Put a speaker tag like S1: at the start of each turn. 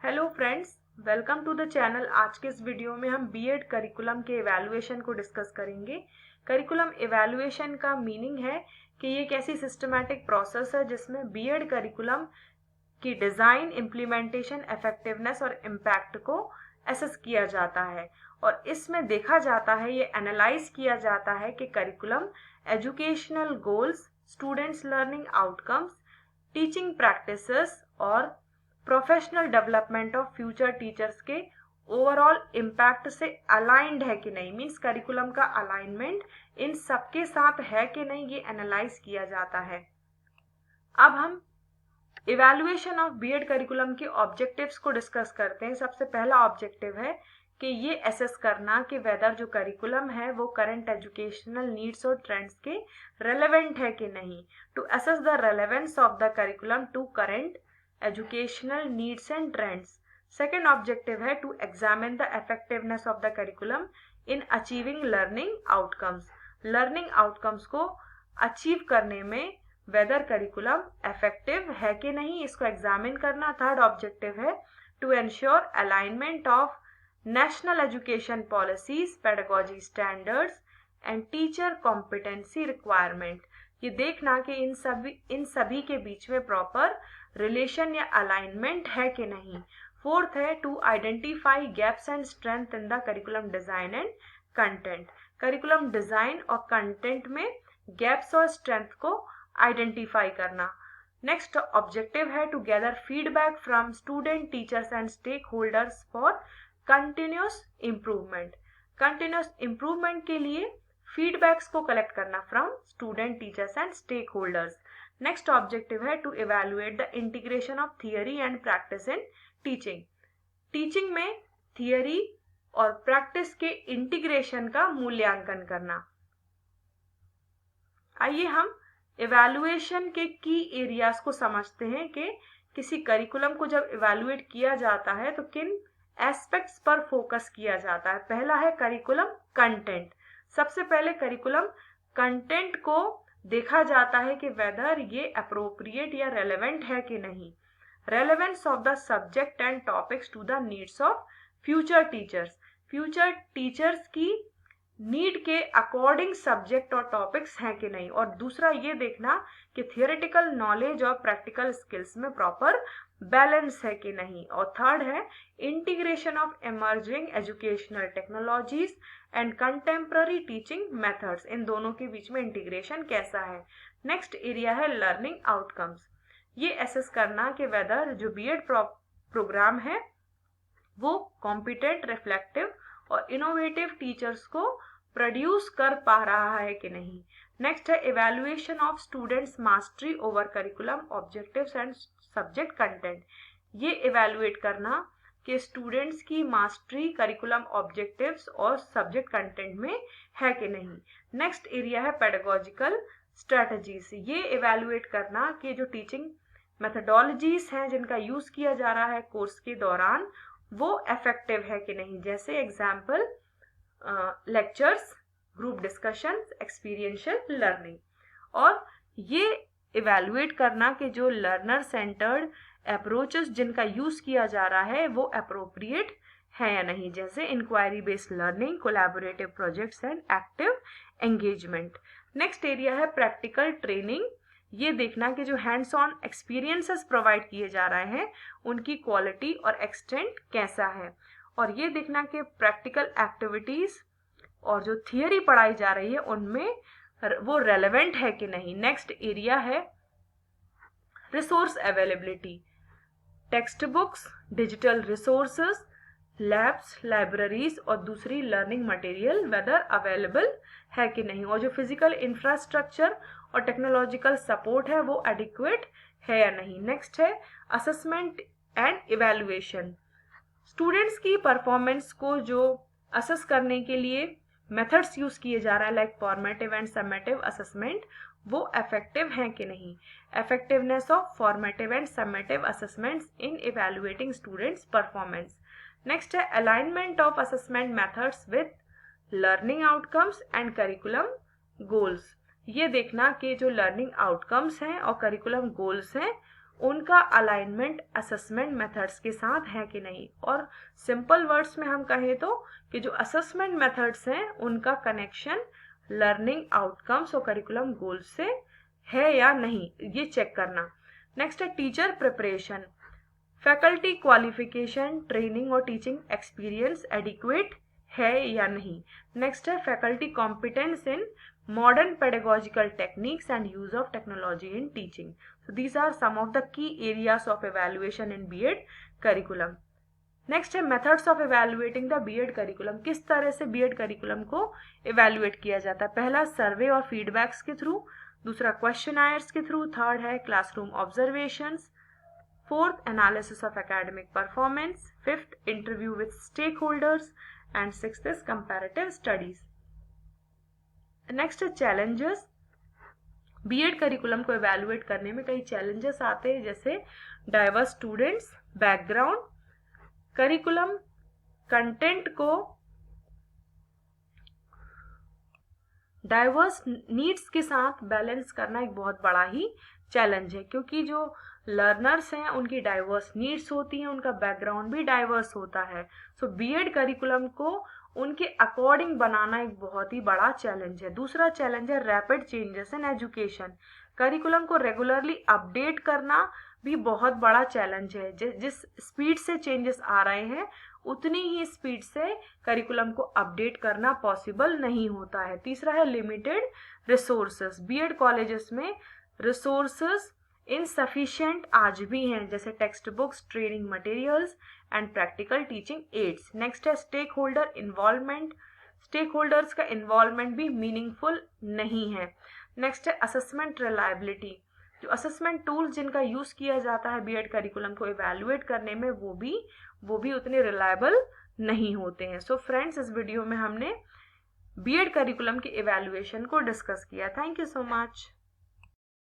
S1: Hello friends, welcome to the channel. आज के इस वीडियो में हम बीएड करिकुलम के इवैल्यूएशन को डिस्कस करेंगे। करिकुलम इवैल्यूएशन का मीनिंग है कि ये एक ऐसी सिस्टमैटिक प्रोसेस है जिसमें बीएड करिकुलम की डिज़ाइन, इम्प्लीमेंटेशन, इफेक्टिवनेस और इम्पैक्ट को एसेस किया जाता है और इसमें देखा जाता है, ये एनालाइज किया जाता है कि curriculum educational goals, students learning outcomes, teaching practices और professional development of future teachers के ओवरऑल इम्पैक्ट से अलाइंड है कि नहीं। मीन्स करिकुलम का अलाइनमेंट इन सबके साथ है कि नहीं, ये एनालाइज किया जाता है। अब हम इवैल्यूएशन ऑफ बीएड करिकुलम के ऑब्जेक्टिव्स को डिस्कस करते हैं। सबसे पहला ऑब्जेक्टिव है कि ये एसेस करना कि वेदर जो करिकुलम है वो करंट एजुकेशनल नीड्स और ट्रेंड्स के रेलेवेंट है कि नहीं। To assess the relevance of the curriculum to current educational needs and trends. Second objective है to examine the effectiveness of the curriculum in achieving learning outcomes. Learning outcomes को achieve करने में whether curriculum effective है कि नहीं, इसको examine करना। Third objective है to ensure alignment of national education policies, pedagogy standards and teacher competency requirement. ये देखना कि इन सभी के बीच में प्रॉपर रिलेशन या अलाइनमेंट है कि नहीं। फोर्थ है to identify gaps and strength in the curriculum design and content. Curriculum design और कंटेंट में गैप्स और स्ट्रेंथ को आइडेंटिफाई करना। नेक्स्ट ऑब्जेक्टिव है to gather feedback from student, teachers and stakeholders for continuous improvement. Continuous improvement के लिए feedbacks को collect करना from student, teachers and stakeholders. Next objective है to evaluate the integration of theory and practice in teaching. Teaching में theory और practice के integration का मूल्यांकन करना। आइए हम इवैल्यूएशन के की एरियाज को समझते हैं कि किसी करिकुलम को जब इवैल्यूएट किया जाता है तो किन एस्पेक्ट्स पर फोकस किया जाता है। पहला है करिकुलम कंटेंट। सबसे पहले करिकुलम कंटेंट को देखा जाता है कि वेदर ये अप्रोप्रिएट या रेलेवेंट है कि नहीं। Relevance of the subject and topics to the needs of future teachers. Future teachers की नीड के अकॉर्डिंग सब्जेक्ट और टॉपिक्स हैं कि नहीं। और दूसरा ये देखना कि थियोरेटिकल नॉलेज और प्रैक्टिकल स्किल्स में प्रॉपर बैलेंस है कि नहीं। और थर्ड है integration of emerging educational technologies and contemporary teaching methods. इन दोनों के बीच में इंटीग्रेशन कैसा है। नेक्स्ट एरिया है लर्निंग आउटकम्स। ये एसेस करना कि वेदर जो बीएड प्रोग्राम है वो कॉम्पिटेंट, रिफ्लेक्टिव और इनोवेटिव टीचर्स को प्रोड्यूस कर पा रहा है कि नहीं। नेक्स्ट है evaluation of students mastery over curriculum objectives and subject content. ये इवैल्यूएट करना कि स्टूडेंट्स की मास्टरी करिकुलम ऑब्जेक्टिव्स और सब्जेक्ट कंटेंट में है कि नहीं। नेक्स्ट एरिया है पेडागोजिकल स्ट्रेटजीज। ये इवैल्यूएट करना कि जो टीचिंग मेथडोलॉजीज हैं जिनका यूज किया जा रहा है कोर्स के दौरान वो इफेक्टिव है कि नहीं। जैसे example lectures, group discussions, experiential learning. और ये इवैल्यूएट करना कि जो लर्नर सेंटर्ड अप्रोचेस जिनका यूज किया जा रहा है वो अप्रोप्रिएट है या नहीं। जैसे inquiry based learning, collaborative projects and active engagement. Next area है प्रैक्टिकल ट्रेनिंग। ये देखना कि जो हैंड्स ऑन एक्सपीरियंसेस प्रोवाइड किए जा रहे हैं उनकी क्वालिटी और एक्सटेंट कैसा है। और ये देखना कि प्रैक्टिकल एक्टिविटीज और जो थियरी पढ़ाई जा रही है उनमें वो रेलेवेंट है कि नहीं। नेक्स्ट एरिया है resource availability. Text books, digital resources, labs, libraries और दूसरी लर्निंग मटेरियल वेदर अवेलेबल है कि नहीं। और जो फिजिकल इंफ्रास्ट्रक्चर और टेक्नोलॉजिकल सपोर्ट है वो एडिक्वेट है या नहीं। नेक्स्ट है असेसमेंट एंड इवैल्यूएशन। स्टूडेंट्स की परफॉर्मेंस को जो असेस करने के लिए मेथड्स यूज किए जा रहा है like formative and summative assessment, वो इफेक्टिव हैं कि नहीं। Effectiveness of formative and summative assessments in evaluating students performance. Next है alignment of assessment methods with learning outcomes and curriculum goals. ये देखना कि जो लर्निंग आउटकम्स हैं और करिकुलम गोल्स हैं उनका अलाइनमेंट असेसमेंट मेथड्स के साथ है कि नहीं। और सिंपल वर्ड्स में हम कहें तो कि जो असेसमेंट मेथड्स हैं उनका कनेक्शन लर्निंग आउटकम्स और करिकुलम गोल्स से है या नहीं, ये चेक करना। नेक्स्ट है teacher preparation, faculty qualification, training और टीचिंग एक्सपीरियंस एडिक्वेट है या नहीं। नेक्स्ट है faculty competence in modern pedagogical techniques and use of technology in teaching. So these are some of the key areas of evaluation in B.Ed curriculum. Next है methods of evaluating the B.Ed curriculum, किस तरह से B.Ed curriculum को evaluate किया जाता है। पहला सर्वे और फीडबैक्स के थ्रू, दूसरा क्वेश्चनायर्स के थ्रू, थर्ड है classroom observations, fourth analysis of academic performance, fifth interview with stakeholders and sixth is comparative studies. Next है चैलेंजेस। B.Ed करिकुलम को एवेल्युएट करने में कई चैलेंजेस आते हैं, जैसे diverse students, background, curriculum content को डाइवर्स नीड्स के साथ बैलेंस करना एक बहुत बड़ा ही चैलेंज है, क्योंकि जो लर्नर्स हैं उनकी डाइवर्स नीड्स होती हैं, उनका बैकग्राउंड भी डाइवर्स होता है। सो B.Ed करिकुलम को उनके अकॉर्डिंग बनाना एक बहुत ही बड़ा चैलेंज है। दूसरा चैलेंज है rapid changes in education, curriculum को रेगुलरली अपडेट करना भी बहुत बड़ा चैलेंज है। जिस स्पीड से चेंजेस आ रहे हैं उतनी ही स्पीड से करिकुलम को अपडेट करना पॉसिबल नहीं होता है। तीसरा है लिमिटेड रिसोर्सेज, B.Ed कॉलेजेस में रिसोर्सेज इनसफिशिएंट आज भी हैं, जैसे text books, training materials and practical teaching aids. Next है stakeholder involvement, stakeholders का इन्वॉल्वमेंट भी मीनिंगफुल नहीं है। नेक्स्ट है असेसमेंट रिलायबिलिटी, जो असेसमेंट टूल्स जिनका यूज किया जाता है B.Ed करिकुलम को इवेल्युएट करने में वो भी उतने रिलायबल नहीं होते हैं। सो फ्रेंड्स, इस वीडियो में हमने B.Ed करिकुलम के इवेल्युएशन को डिस्कस किया। Thank you so much.